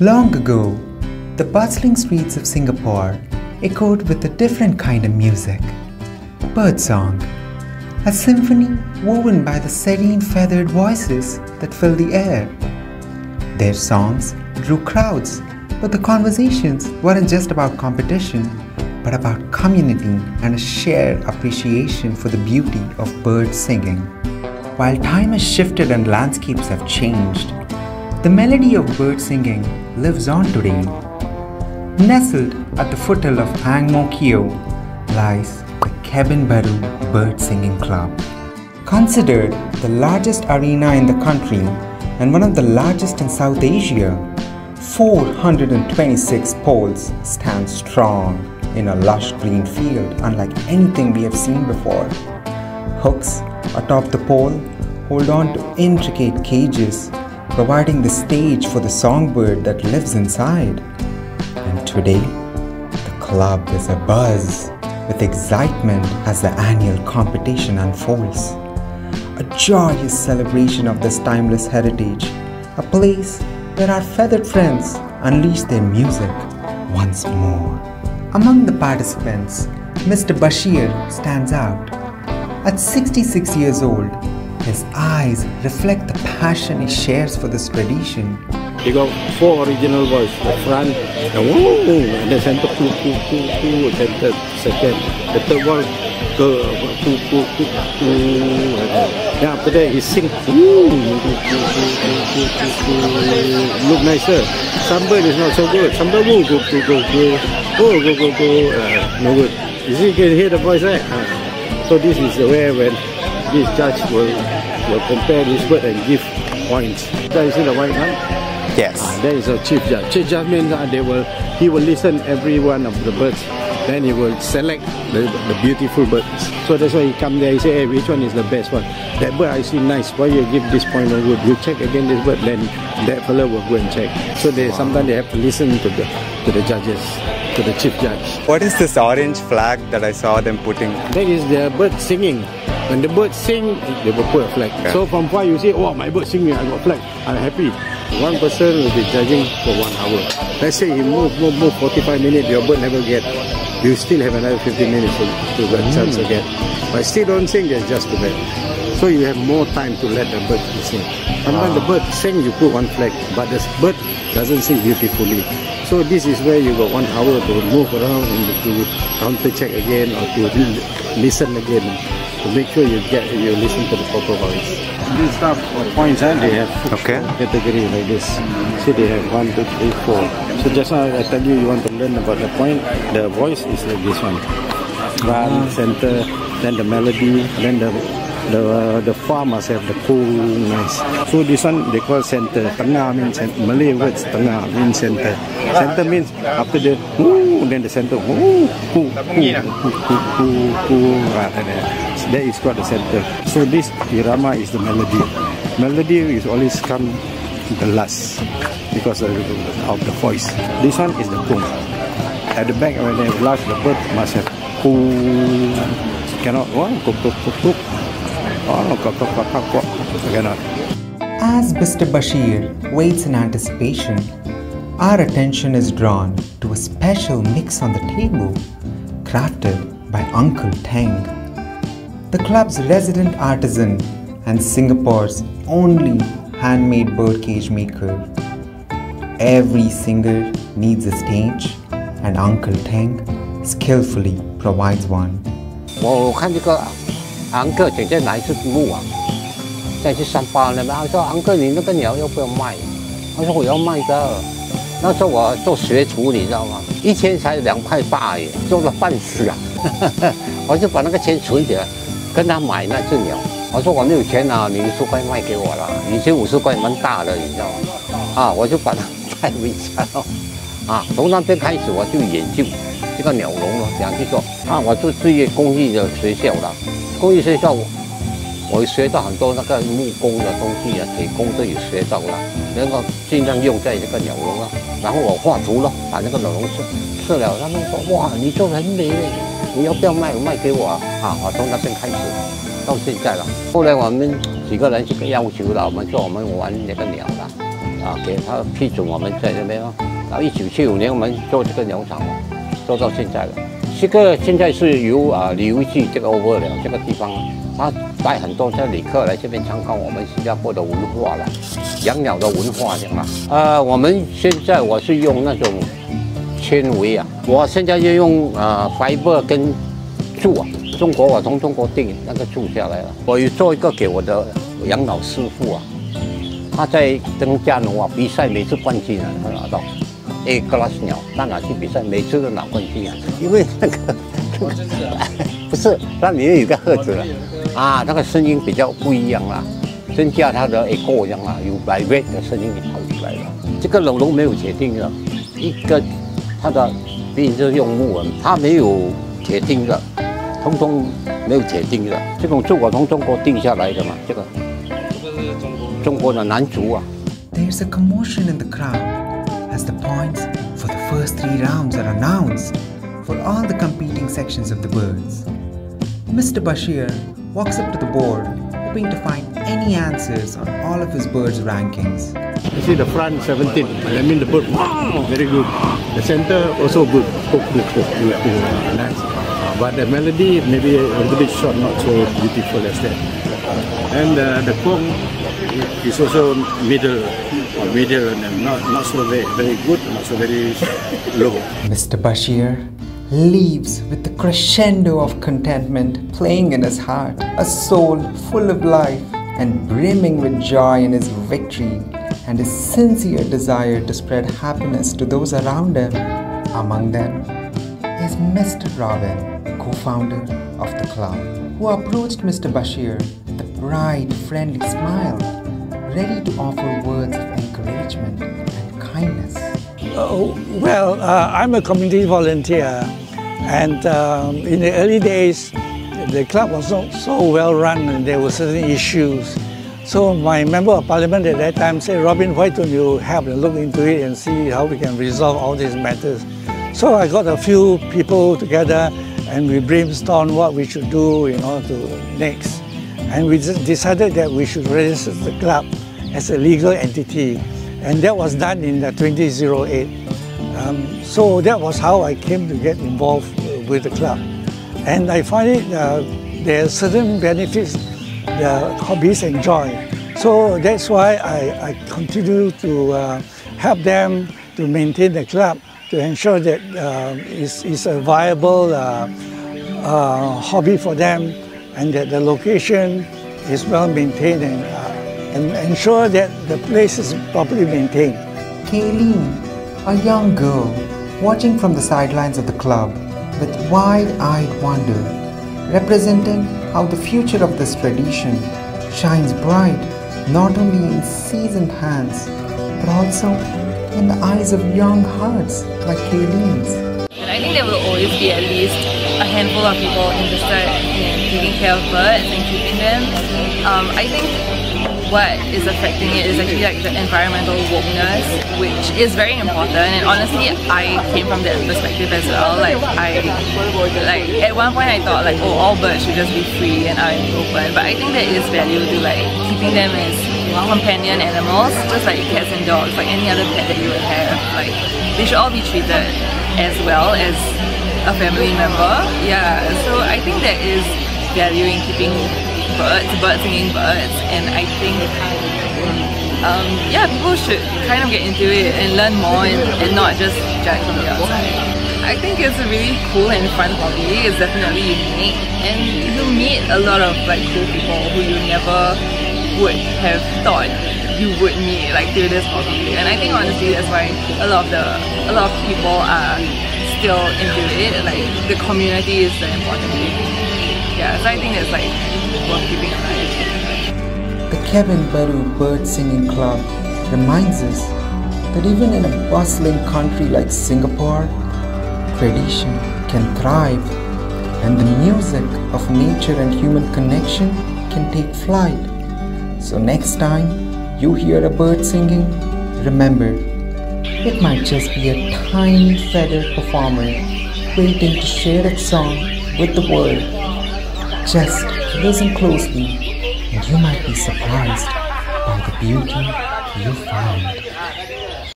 Long ago, the bustling streets of Singapore echoed with a different kind of music, birdsong, a symphony woven by the serene feathered voices that fill the air. Their songs drew crowds, but the conversations weren't just about competition, but about community and a shared appreciation for the beauty of bird singing. While time has shifted and landscapes have changed, the melody of bird singing lives on today. Nestled at the foothills of Ang Mo Kio lies the Kebun Bird Singing Club. Considered the largest arena in the country and one of the largest in South Asia, 426 poles stand strong in a lush green field unlike anything we have seen before. Hooks atop the pole hold on to intricate cages, providing the stage for the songbird that lives inside. And today, the club is abuzz with excitement as the annual competition unfolds. A joyous celebration of this timeless heritage, a place where our feathered friends unleash their music once more. Among the participants, Mr. Bashir stands out. At 66 years old, his eyes reflect the passion he shares for this tradition. He got 4 original voices: the front, the woo, and the center, center, second, the third one, then after that he sing, look nicer. Songbird is not so good. Songbird go, no good. You see, you can hear the voice, right? So this is where when this judge will compare this bird and give points. There you see the white one? Yes. That is a chief judge. Chief judge means he will listen every one of the birds. Then he will select the beautiful birds. So that's why he come there. He say, hey, which one is the best one? That bird I see nice. Why you give this point no good? You check again this bird. Then that fellow will go and check. So sometimes they have to listen to the judges, to the chief judge. What is this orange flag that I saw them putting? That is the bird singing. When the bird sing, they will put a flag. Okay. So from far you say, oh, my bird singing, I got flag. I'm happy. One person will be judging for 1 hour. Let's say you move 45 minutes, your bird never get. You still have another 15 minutes to get chance again. But still don't sing, that's just too bad. So you have more time to let the bird sing. Sometimes the bird sing, you put one flag, but the bird doesn't sing beautifully. So this is where you got 1 hour to move around and to counter check again or to listen again. To make sure you listen to the proper voice. These stuff points, they have category like this. So they have 1, 2, 3, 4. So just now I tell you, you want to learn about the point. The voice is like this one: front, center, then the melody, then the far must have the cool, nice. So this one they call center. Tengah means Malay words. Tengah means center. Center means after the woo, then the center woo, that is called the center. So this irama is the melody. Melody is always come the last because of the voice. This one is the boom. At the back when they have last, the bird must have boom. Cannot cannot. As Mr. Bashir waits in anticipation, our attention is drawn to a special mix on the table, crafted by Uncle Teng, the club's resident artisan and Singapore's only handmade birdcage maker. Every singer needs a stage, and Uncle Teng skillfully provides one. 我看这个昂哥姐姐来自木网，再去上班了嘛。他说：“昂哥，你那个鸟要不要卖？”他说：“我要卖的。”那时候我做学徒，你知道吗？一天才2块8耶，做了半死啊！我就把那个钱存起来，跟他买那只鸟。我说我没有钱啊，你50块卖给我了。以前50块蛮大的，你知道吗？我就把它带回家了。从那边开始我就研究这个鸟笼了，想去做。我就置业公益的学校了。公益学校我学到很多那个木工的东西啊，铁工都有学到了，然后尽量用在这个鸟笼了。然后我画图了，把那个鸟笼设了。他们说：“哇，你做得很美嘞，你要不要卖给我啊？”我从那边开始到现在了。后来我们几个人就要求了，我们说我们玩那个鸟了。给他批准我们在那边哦。然后1975年我们做这个鸟场哦，做到现在了。这个现在是由旅游局这个 over 了这个地方，他带很多的旅客来这边参观我们新加坡的文化了，养鸟的文化这样嘛。我们现在我是用那种纤维啊，我现在就用fiber 跟柱啊，我从中国订那个柱下来了。我有做一个给我的养老师傅啊，他在登嘉楼啊比赛每次冠军啊，他拿到 A class 鸟，他拿去比赛每次都拿冠军啊，因为那个不是，那里面有个盒子了啊，那个声音比较不一样啦，增加它的 echo 这样啦，有 vibrate 的声音也跑出来了。这个楼没有铁钉的，一个它的毕竟是用木纹，它没有铁钉的，通通没有铁钉的。这种是我从中国订下来的嘛，这个中国的男足啊。There's a commotion in the crowd as the points for the first 3 rounds are announced for all the competing sections of the birds. Mr. Bashir walks up to the board, hoping to find any answers on all of his birds' rankings. You see the front 17, I mean the bird, wow, very good. The center also good, nice. But the melody maybe a little bit short, not so beautiful as that. And the Kong is also middle and not so very good, not so very low. Mr. Bashir leaves with the crescendo of contentment playing in his heart, a soul full of life and brimming with joy in his victory and his sincere desire to spread happiness to those around him. Among them is Mr. Robin, co-founder of the club, who approached Mr. Bashir with a bright, friendly smile, ready to offer words of encouragement and kindness. I'm a community volunteer, and in the early days, the club was not so well run and there were certain issues. So my member of parliament at that time said, Robin, why don't you help and look into it and see how we can resolve all these matters. So I got a few people together and we brainstormed what we should do to next. And we just decided that we should register the club as a legal entity. And that was done in 2008. So that was how I came to get involved with the club. And I find it there are certain benefits the hobbies enjoy. So that's why I continue to help them to maintain the club, to ensure that it's a viable hobby for them, and that the location is well maintained and ensure that the place is properly maintained. Kayleen, a young girl, watching from the sidelines of the club with wide-eyed wonder, representing how the future of this tradition shines bright not only in seasoned hands but also in the eyes of young hearts like Kayleen's. And I think there will always be at least a handful of people interested in taking care of birds and keeping them. I think what is affecting it is actually like the environmental wokeness, which is very important. And honestly, I came from that perspective as well. Like at one point I thought like, oh, all birds should just be free and out in the open. But I think there is value to like keeping them as companion animals, just like cats and dogs, like any other pet that you would have. Like they should all be treated as well as a family member. Yeah, so I think there is value in keeping bird-singing birds, and I think yeah, people should kind of get into it and learn more and not just judge from the outside. I think it's a really cool and fun hobby. It's definitely unique, and you meet a lot of like cool people who you never would have thought you would meet like through this hobby. And I think honestly that's why a lot of people are still into it. Like the community is the important thing. Yeah, so I think it's like worth keeping alive. The Kebun Bird Singing Club reminds us that even in a bustling country like Singapore, tradition can thrive and the music of nature and human connection can take flight. So next time you hear a bird singing, remember, it might just be a tiny feathered performer waiting to share its song with the world. Just listen closely and you might be surprised by the beauty you found.